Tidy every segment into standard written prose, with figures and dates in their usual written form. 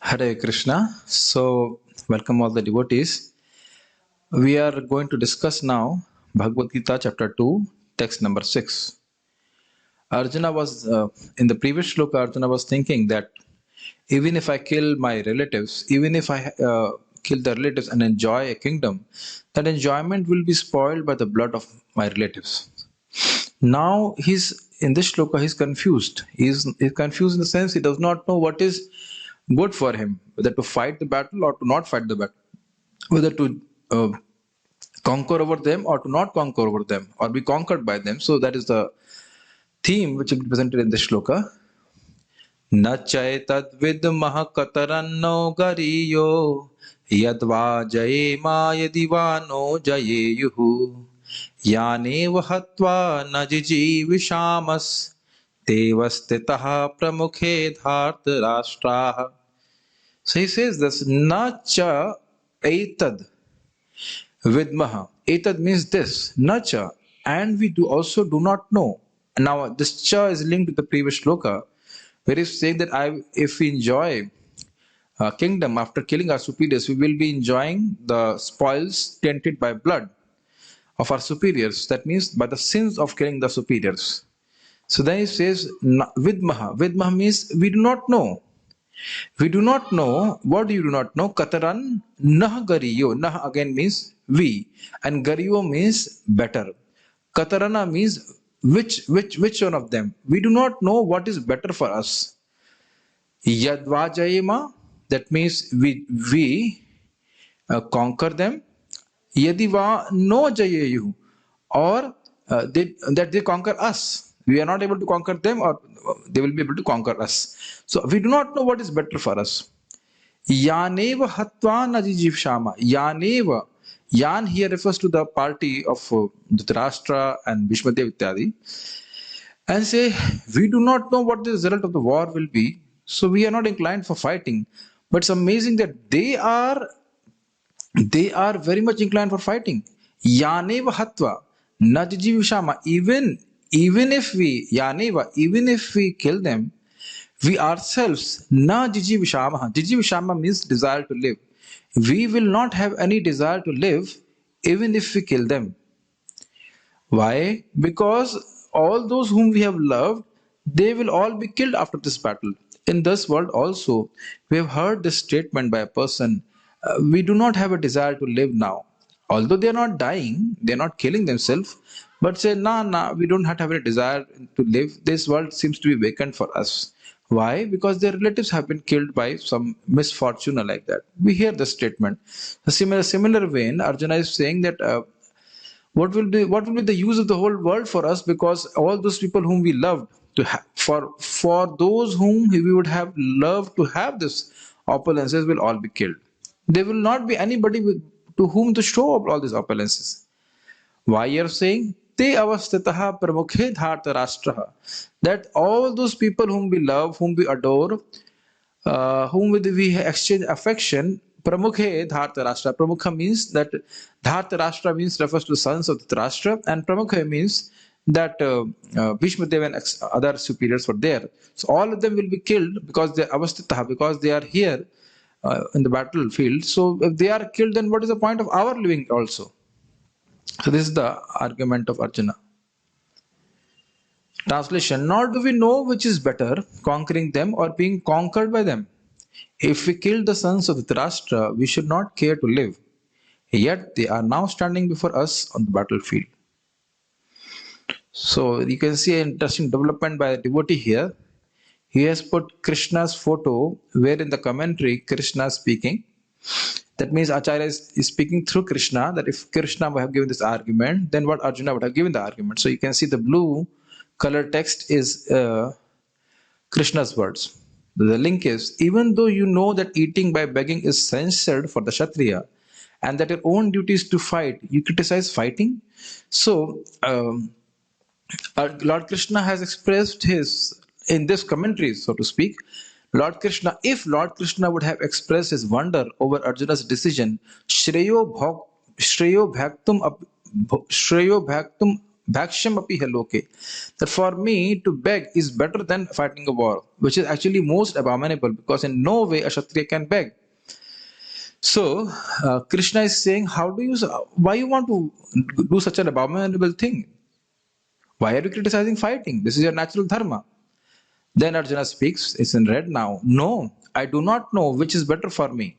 Hare Krishna. So, welcome all the devotees. We are going to discuss now Bhagavad Gita chapter 2, text number 6. Arjuna was, in the previous shloka, Arjuna was thinking that even if I kill my relatives, even if I kill the relatives and enjoy a kingdom, that enjoyment will be spoiled by the blood of my relatives. Now, he's in this shloka, he's confused. He's confused in the sense he does not know what is good for him, whether to fight the battle or to not fight the battle, whether to conquer over them or to not conquer over them or be conquered by them. So that is the theme which is presented in this shloka. Na chaitad vidmah kataranno gariyo yadva jayema yadivano jayeyuhu yane vahatva najiji vishamas devastitaha pramukhe dharta rashtraha. So he says this, na cha aitad vidmaha. Etad means this, nacha, and we also do not know. Now this cha is linked to the previous shloka, where he's saying that if we enjoy a kingdom after killing our superiors, we will be enjoying the spoils tainted by blood of our superiors. That means by the sins of killing the superiors. So then he says vidmaha. Vidmaha means we do not know. We do not know. What do you do not know? Kataran nah gariyo. Nah again means we, and gariyo means better. Katarana means which one of them? We do not know what is better for us. Yadva jayema, that means we conquer them. Yadiva no jayeyu, or that they conquer us. We are not able to conquer them, or they will be able to conquer us. So we do not know what is better for us. Yaneva hatva najijiv shama. Yaneva. Yan here refers to the party of Dhritarashtra and Bhishmadev Ityadi, and say we do not know what the result of the war will be, so we are not inclined for fighting. But it's amazing that they are very much inclined for fighting. Yaneva hatva najijiv shama. Even if we kill them, we ourselves na jiji vishama. Jiji vishama means desire to live. We will not have any desire to live even if we kill them. Why? Because all those whom we have loved, they will all be killed after this battle. In this world also, we have heard this statement by a person, we do not have a desire to live now. Although they are not dying, they are not killing themselves, but say, nah, we don't have to have a desire to live. This world seems to be vacant for us. Why? Because their relatives have been killed by some misfortune or like that. We hear this statement. A similar vein, Arjuna is saying that what will be the use of the whole world for us, because all those people whom we loved for those whom we would have loved to have this opulences will all be killed. There will not be anybody to whom to show up all these opulences. Why you are saying? Te avastitaha pramukhe dharta rashtraha. That all those people whom we love, whom we adore, whom we exchange affection, pramukhe dharta rashtra. Pramukha means that dharta rashtra means refers to the sons of Dhritarashtra, and pramukha means that Bhishmadev and other superiors were there. So all of them will be killed because they are avastitaha, because they are here in the battlefield. So if they are killed, then what is the point of our living also? So this is the argument of Arjuna. Translation: nor do we know which is better, conquering them or being conquered by them. If we kill the sons of Dhritarashtra, we should not care to live. Yet they are now standing before us on the battlefield. So you can see an interesting development by a devotee here. He has put Krishna's photo, where in the commentary Krishna is speaking. That means Acharya is speaking through Krishna, that if Krishna would have given this argument, then what Arjuna would have given the argument. So you can see the blue color text is Krishna's words. The link is, even though you know that eating by begging is censored for the Kshatriya, and that your own duty is to fight, you criticize fighting. So Lord Krishna has expressed his, in this commentary, so to speak, if Lord Krishna would have expressed his wonder over Arjuna's decision, Shreyo bhaktum bhaksham api haloke. That for me to beg is better than fighting a war, which is actually most abominable because in no way a Kshatriya can beg. So Krishna is saying, why you want to do such an abominable thing? Why are you criticizing fighting? This is your natural dharma. Then Arjuna speaks, it's in red now. No, I do not know which is better for me,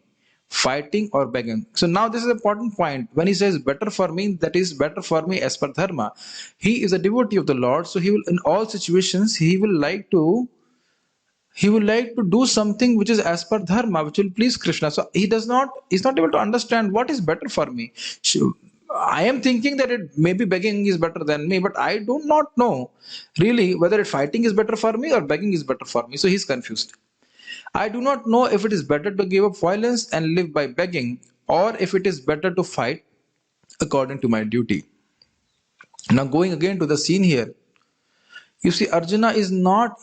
fighting or begging. So now this is an important point. When he says better for me, that is better for me as per dharma. He is a devotee of the Lord, so he will, in all situations, he will like to do something which is as per dharma, which will please Krishna. So he's not able to understand what is better for me. I am thinking that it maybe begging is better than me, but I do not know really whether fighting is better for me or begging is better for me. So he's confused. I do not know if it is better to give up violence and live by begging, or if it is better to fight according to my duty. Now, going again to the scene here, you see, Arjuna is not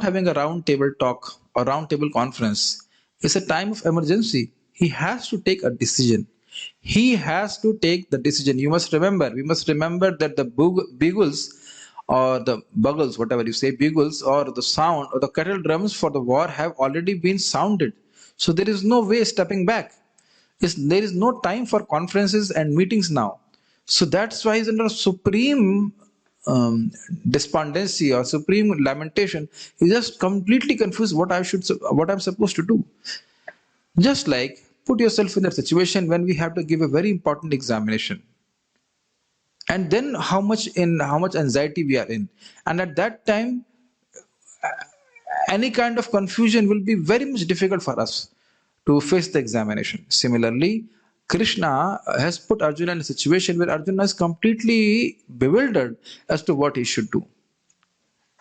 having a round table talk or round table conference. It's a time of emergency. He has to take a decision. He has to take the decision. We must remember that the bugles or the bugles, whatever you say, bugles or the sound or the kettle drums for the war have already been sounded. So there is no way stepping back. There is no time for conferences and meetings now. So that's why he's under supreme um, despondency or supreme lamentation. He's just completely confused what I'm supposed to do. Just like put yourself in that situation when we have to give a very important examination, and then how much anxiety we are in, and at that time any kind of confusion will be very much difficult for us to face the examination. Similarly, Krishna has put Arjuna in a situation where Arjuna is completely bewildered as to what he should do.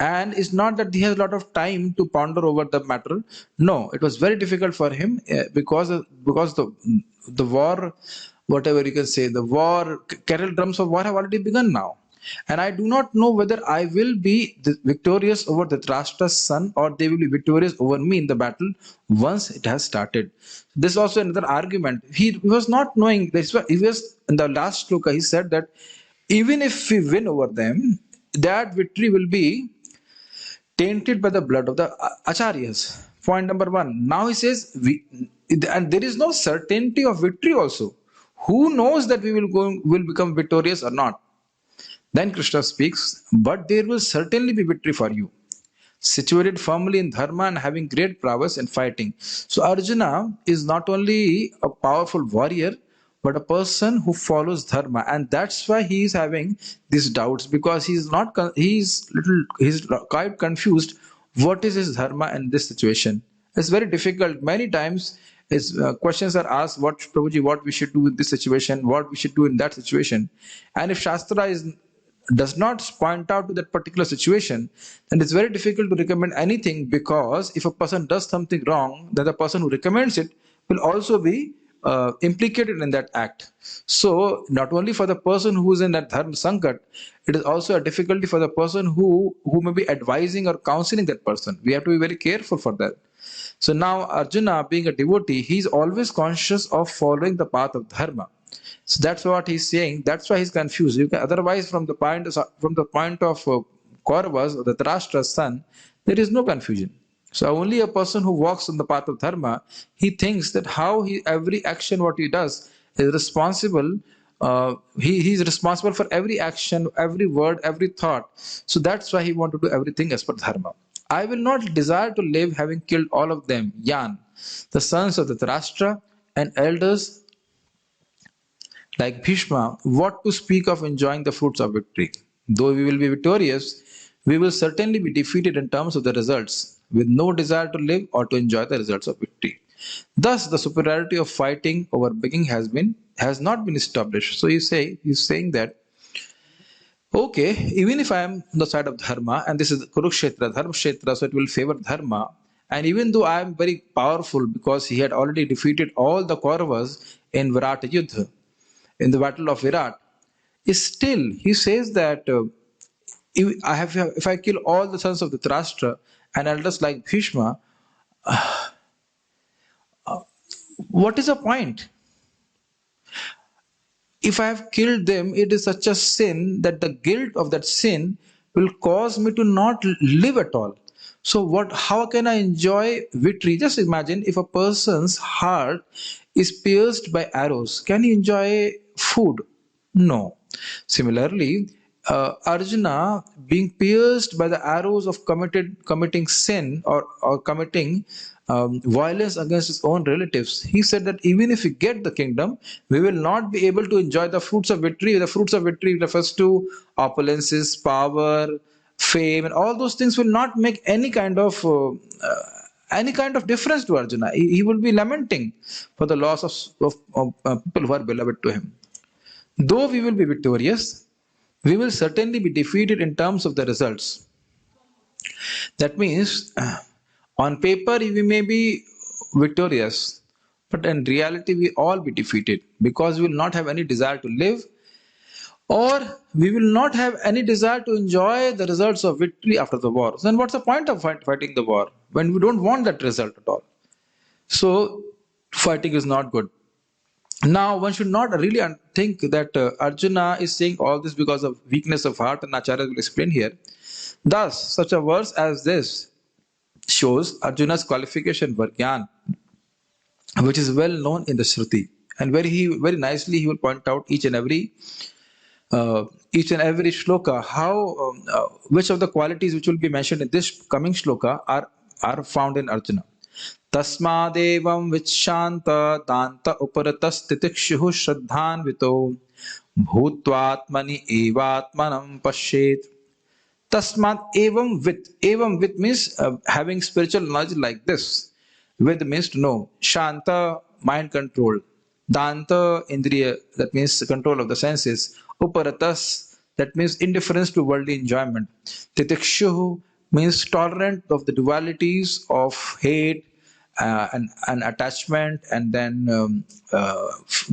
And it's not that he has a lot of time to ponder over the matter. No, it was very difficult for him because the war, whatever you can say, the war kettle drums of war have already begun now. And I do not know whether I will be victorious over the Dhritarashtra's son or they will be victorious over me in the battle once it has started. This is also another argument. He was not knowing. He was in the last shloka. He said that even if we win over them, that victory will be tainted by the blood of the acharyas. Point number one. Now he says, and there is no certainty of victory also. Who knows that we will become victorious or not? Then Krishna speaks, but there will certainly be victory for you, situated firmly in dharma and having great prowess in fighting. So Arjuna is not only a powerful warrior, but a person who follows dharma, and that's why he is having these doubts, because he's quite confused. What is his dharma in this situation? It's very difficult. Many times, questions are asked, "What Prabhuji, what we should do in this situation? What we should do in that situation?" And if Shastra does not point out to that particular situation, then it's very difficult to recommend anything, because if a person does something wrong, then the person who recommends it will also be implicated in that act. So not only for the person who is in that dharma sankat, it is also a difficulty for the person who may be advising or counseling that person. We have to be very careful for that. So now Arjuna, being a devotee, he is always conscious of following the path of dharma. So that's what he's saying. That's why he's confused. Otherwise, from the point of Kauravas, or the Dhritarashtra's son, there is no confusion. So only a person who walks on the path of dharma, he thinks that every action what he does is responsible. He's responsible for every action, every word, every thought. So that's why he wants to do everything as per dharma. I will not desire to live having killed all of them, Yan, the sons of the Dhritarashtra, and elders like Bhishma, what to speak of enjoying the fruits of victory? Though we will be victorious, we will certainly be defeated in terms of the results, with no desire to live or to enjoy the results of victory. Thus, the superiority of fighting over begging has not been established. So he's saying that, okay, even if I am on the side of dharma, and this is Kurukshetra, Dharma Kshetra, so it will favor dharma, and even though I am very powerful because he had already defeated all the Kauravas in Virat Yuddha, in the battle of Virat, is still, he says that if I kill all the sons of the Dhritarashtra and elders like Bhishma, what is the point? if I have killed them, it is such a sin that the guilt of that sin will cause me to not live at all. So how can I enjoy victory? Just imagine if a person's heart is pierced by arrows. Can he enjoy food? No. Similarly, Arjuna being pierced by the arrows of committing sin or committing violence against his own relatives, he said that even if we get the kingdom, we will not be able to enjoy the fruits of victory. The fruits of victory refers to opulences, power, fame, and all those things will not make any kind of difference to Arjuna. He will be lamenting for the loss of people who are beloved to him. Though we will be victorious, we will certainly be defeated in terms of the results. That means, on paper, we may be victorious, but in reality, we all be defeated because we will not have any desire to live, or we will not have any desire to enjoy the results of victory after the war. Then, what's the point of fighting the war when we don't want that result at all? So, fighting is not good. Now, one should not really think that Arjuna is saying all this because of weakness of heart, and Acharya will explain here. Thus, such a verse as this shows Arjuna's qualification for Gyan, which is well known in the Shruti. And very nicely he will point out each and every shloka, how which of the qualities which will be mentioned in this coming shloka are found in Arjuna. Tasmadevam vichanta danta uparatas titikshuhu shraddhanvito bhutvatmani evatmanam pashet. Tasmat evam with means having spiritual knowledge like this. With means to know. Shanta, mind control. Danta, indriya, that means control of the senses. Uparatas, that means indifference to worldly enjoyment. Titikshuhu means tolerant of the dualities of hate and attachment, and then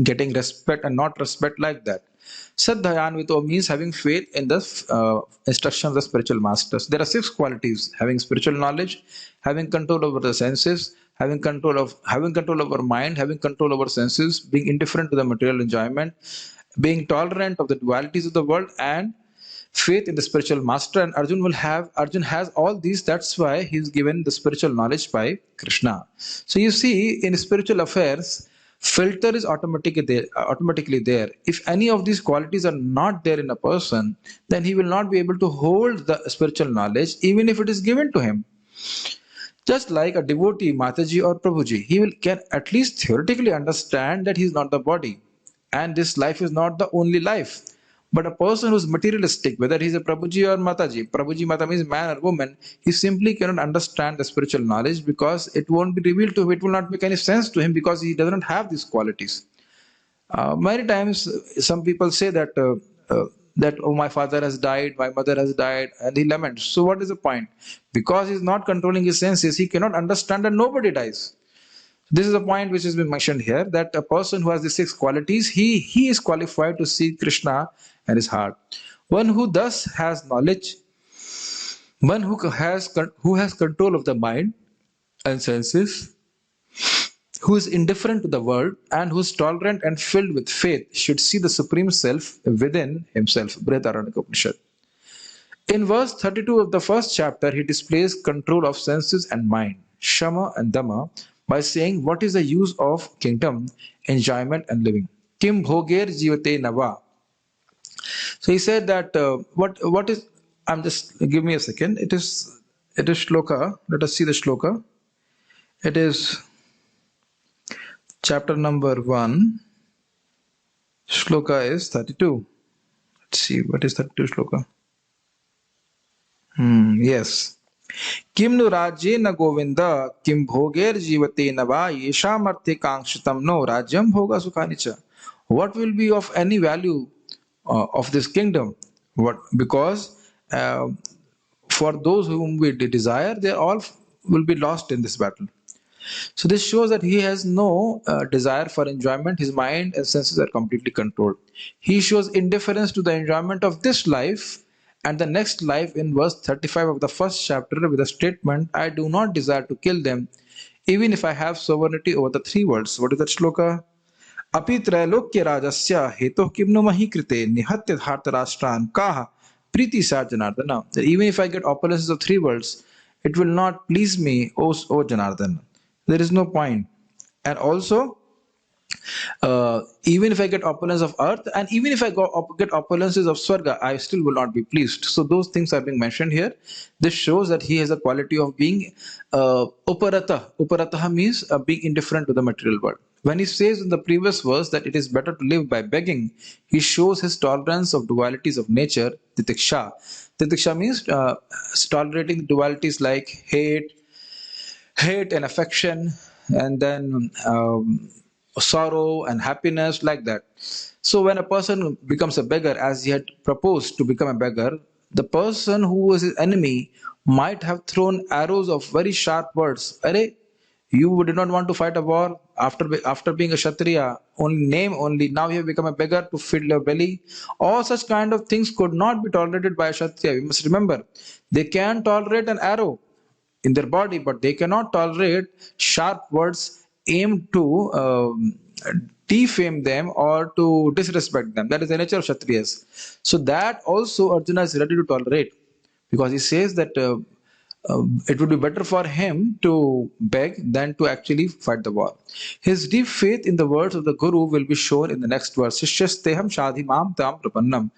getting respect and not respect like that. Saddhayanvito means having faith in the instruction of the spiritual masters. There are 6 qualities: having spiritual knowledge, having control over the senses, having control over mind, having control over senses, being indifferent to the material enjoyment, being tolerant of the dualities of the world, and faith in the spiritual master. And Arjun has all these. That's why he's given the spiritual knowledge by Krishna. So you see, in spiritual affairs, filter is automatically there. If any of these qualities are not there in a person, then he will not be able to hold the spiritual knowledge, even if it is given to him. Just like a devotee, Mataji or Prabhuji, can at least theoretically understand that he is not the body, and this life is not the only life. But a person who's materialistic, whether he's a Prabhuji or Prabhuji Mata means man or woman, he simply cannot understand the spiritual knowledge because it won't be revealed to him. It will not make any sense to him because he does not have these qualities. Many times, some people say that oh, my father has died, my mother has died, and he laments. So what is the point? Because he's not controlling his senses, he cannot understand that nobody dies. This is a point which has been mentioned here, that a person who has the 6 qualities, he is qualified to see Krishna and his heart. One who thus has knowledge, one who has control of the mind and senses, who is indifferent to the world, and who is tolerant and filled with faith, should see the Supreme Self within himself. Brihadaranyaka Upanishad. In verse 32 of the first chapter, he displays control of senses and mind, Shama and Dhamma, by saying, what is the use of kingdom, enjoyment and living? Kim bhoger jivate nava. So he said that what is, give me a second. It is shloka. Let us see the shloka. It is chapter number 1. Shloka is 32. Let's see, what is 32 shloka? Yes. Kim nu rajye na govinda, kim bhoger jivate nava, yesham arthe kangshitam no, rajyam bhoga sukhanicha. What will be of any value of this kingdom? Because for those whom we desire, they all will be lost in this battle. So this shows that he has no desire for enjoyment. His mind and senses are completely controlled. He shows indifference to the enjoyment of this life and the next life in verse 35 of the first chapter with a statement, I do not desire to kill them, even if I have sovereignty over the 3 worlds. What is that shloka? अपि त्रैलोक्य राजस्य हेतु किम नु मही कृते निहत्य धार्तराष्ट्रान् काः प्रीति सा Janardana. That even if I get opulences of three worlds, it will not please me, O Janardana. There is no point. And also, even if I get opulence of earth, and even if I get opulences of Swarga, I still will not be pleased. So those things are being mentioned here. This shows that he has a quality of being uparata. Uparata means being indifferent to the material world. When he says in the previous verse that it is better to live by begging, he shows his tolerance of dualities of nature, titiksha. Titiksha means tolerating dualities like hate and affection, and then sorrow and happiness, like that. So when a person becomes a beggar, as he had proposed to become a beggar, the person who was his enemy might have thrown arrows of very sharp words. Arey, you did not want to fight a war after being a Kshatriya, only name only. Now you have become a beggar to fill your belly. All such kind of things could not be tolerated by a Kshatriya. We must remember, they can tolerate an arrow in their body, but they cannot tolerate sharp words aimed to defame them or to disrespect them. That is the nature of Kshatriyas. So that also Arjuna is ready to tolerate, because he says that it would be better for him to beg than to actually fight the war. His deep faith in the words of the Guru will be shown in the next verse. Shishyasteham shadhimam tam prapannam.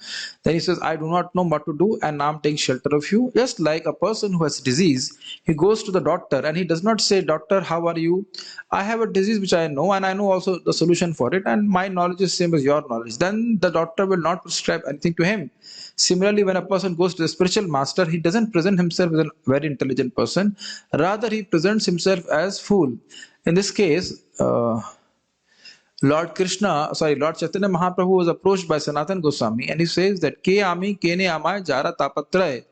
Then he says, I do not know what to do, and now I'm taking shelter of you. Just like a person who has disease, he goes to the doctor and he does not say, Doctor, how are you? I have a disease which I know, and I know also the solution for it, and my knowledge is same as your knowledge. Then the doctor will not prescribe anything to him. Similarly, when a person goes to the spiritual master, he doesn't present himself as a very intelligent person. Rather, he presents himself as fool. In this case, Lord Chaitanya Mahaprabhu was approached by Sanatan Goswami, and he says that Ke ami kene amai jara tapatray.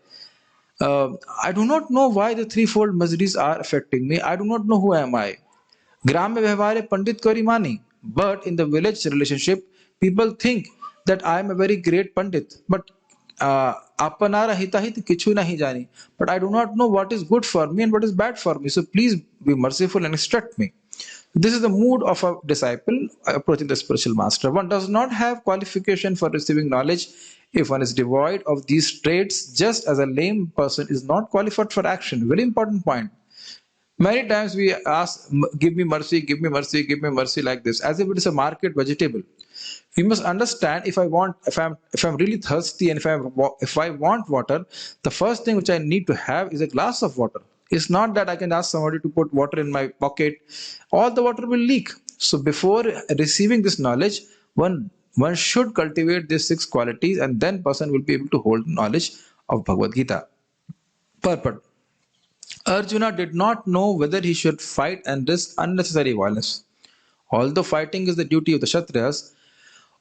I do not know why the threefold miseries are affecting me. I do not know who am I. Gram mein vyavhare pandit kari mani. But in the village relationship, people think that I am a very great pandit. But apanara hitahit kichu nahi jani. But I do not know what is good for me and what is bad for me. So please be merciful and instruct me. This is the mood of a disciple approaching the spiritual master. One does not have qualification for receiving knowledge if one is devoid of these traits, just as a lame person is not qualified for action. Very important point. Many times we ask, give me mercy, give me mercy, give me mercy, like this, as if it is a market vegetable. We must understand, if I'm really thirsty, and if I want water, the first thing which I need to have is a glass of water. It's not that I can ask somebody to put water in my pocket. All the water will leak. So before receiving this knowledge, one should cultivate these six qualities, and then person will be able to hold knowledge of Bhagavad Gita. Purport. Arjuna did not know whether he should fight and risk unnecessary violence, although fighting is the duty of the Kshatriyas,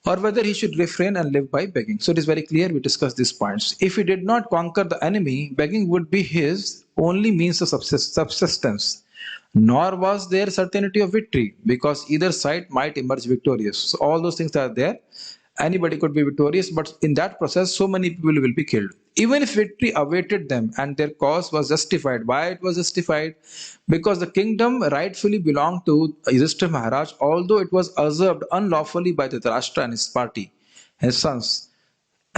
or whether he should refrain and live by begging. So it is very clear, we discussed these points. If he did not conquer the enemy, begging would be his only means of subsistence. Nor was there certainty of victory, because either side might emerge victorious. So all those things are there. Anybody could be victorious, but in that process, so many people will be killed. Even if victory awaited them and their cause was justified. Why it was justified? Because the kingdom rightfully belonged to Yudhishthira Maharaj, although it was usurped unlawfully by Dhritarashtra and his party, his sons.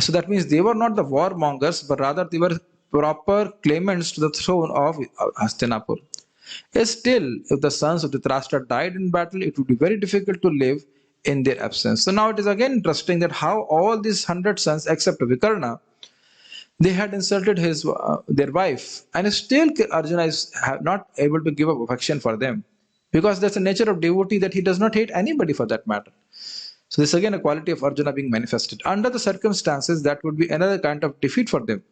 So that means they were not the warmongers, but rather they were proper claimants to the throne of Hastinapur. Still, if the sons of Dhritarashtra died in battle, it would be very difficult to live in their absence. So now it is again interesting that how all these 100 sons, except Vikarna, they had insulted their wife, and still Arjuna is not able to give up affection for them, because that's the nature of devotee, that he does not hate anybody for that matter. So this is again a quality of Arjuna being manifested. Under the circumstances, that would be another kind of defeat for them.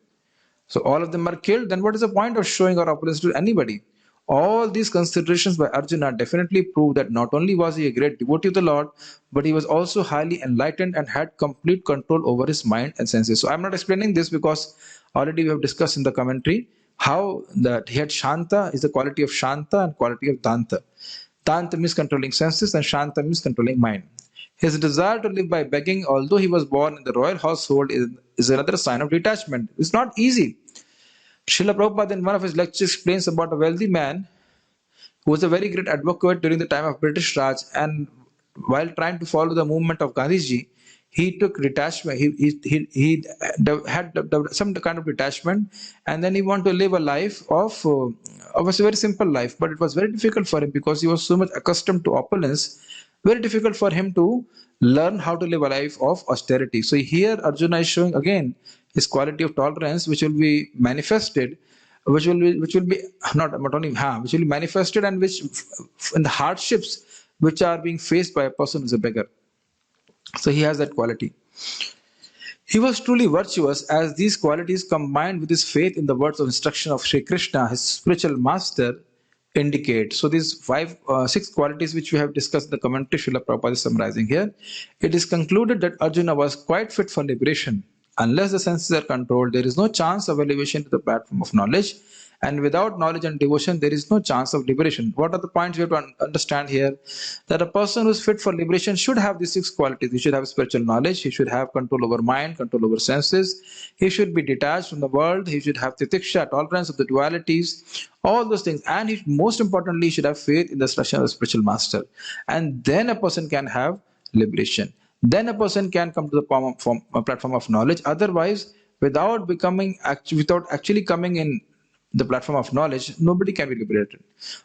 So all of them are killed, then what is the point of showing our opulence to anybody? All these considerations by Arjuna definitely prove that not only was he a great devotee of the Lord, but he was also highly enlightened and had complete control over his mind and senses. So I'm not explaining this because already we have discussed in the commentary how that he had Shanta is the quality of Shanta and quality of Danta. Danta means controlling senses and Shanta means controlling mind. His desire to live by begging, although he was born in the royal household, is another sign of detachment. It's not easy. Srila Prabhupada in one of his lectures explains about a wealthy man who was a very great advocate during the time of British Raj, and while trying to follow the movement of Gandhiji, he took detachment. He had some kind of detachment, and then he wanted to live a life of a very simple life. But it was very difficult for him because he was so much accustomed to opulence. Very difficult for him to learn how to live a life of austerity. So here Arjuna is showing again his quality of tolerance, which will be manifested, which will be not only which will be manifested, and which in the hardships which are being faced by a person who's a beggar. So he has that quality. He was truly virtuous, as these qualities combined with his faith in the words of instruction of Sri Krishna, his spiritual master, indicate. So these six qualities which we have discussed in the commentary Srila Prabhupada is summarizing here. It is concluded that Arjuna was quite fit for liberation. Unless the senses are controlled, there is no chance of elevation to the platform of knowledge. And without knowledge and devotion, there is no chance of liberation. What are the points we have to understand here? That a person who is fit for liberation should have these six qualities. He should have spiritual knowledge. He should have control over mind, control over senses. He should be detached from the world. He should have titiksha, tolerance of the dualities, all those things. And most importantly, he should have faith in the instruction of the spiritual master. And then a person can have liberation. Then a person can come to the platform of knowledge. Otherwise, without actually coming in the platform of knowledge, nobody can be liberated.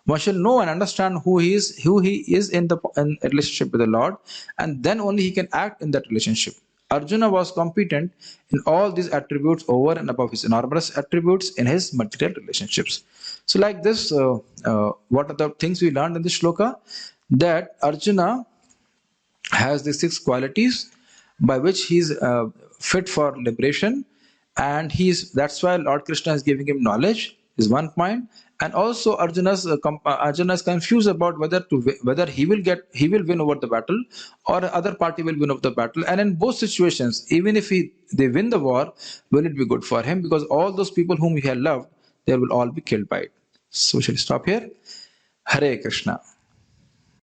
One should know and understand who he is in a relationship with the Lord, and then only he can act in that relationship. Arjuna was competent in all these attributes over and above his enormous attributes in his material relationships. So like this, what are the things we learned in this shloka? That Arjuna has the six qualities by which he's fit for liberation, and that's why Lord Krishna is giving him knowledge, is one point. And also Arjuna is confused about whether he will win over the battle, or the other party will win over the battle. And in both situations, even if they win the war, will it be good for him? Because all those people whom he had loved, they will all be killed by it. So shall we stop here? Hare Krishna.